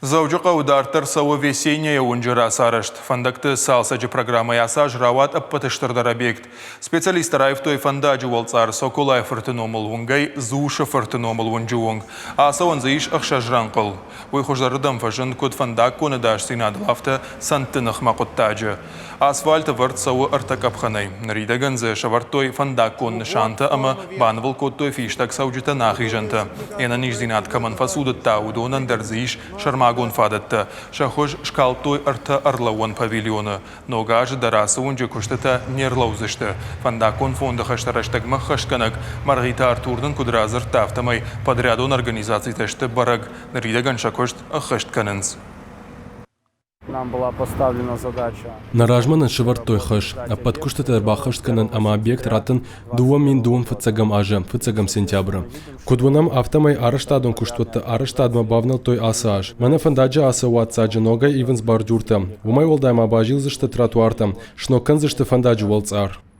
Заужыға удартыр сауы весенняя унжыра сарышт. Фандакты салсаджы программа ясаж рават аппатыштырдар объект. Специалистар айфтой фандаджы волцар сокулай фыртыномыл унгай зушы фыртыномыл унжуунг. Аса он заиш ахшажран қыл. Уйхуждарыдам фажын код фандак коны даш синадылафты сантынық мақуттаджы. Асфальты варт сауы артакапханай. Наридагынзы шавартой фандак кон нышанты, ама банвыл кодтой фиштак саужыта нахижанты. Ена ниждинат каман фасудытта удонан дарзиш шармагон фадатты. Шахуж шкалтой арта арлауан павильоны. Ногажы дарасы унжы күштіті нерлаузышты. Фандакон фонды хаштараштагма хашканак. Маргита Артурдың кудразыр тафтамай подрядон организации ташты бараг. Наридаган шакошт хаштканынс. Нам была поставлена задача. Наражманын шывартой хыш, а под куштатар бахаштканын ама объект ратын дуам фыцагам ажы, фыцагам сентябры. Кудвунам автомай араштадон куштватты араштадма бавнал той асаж. Мана фандаджа аса уатсаджа нога ивенс бардюрта. Умай олдайма бажил зашты тротуартам, шнокан зашты фандаджу волцар.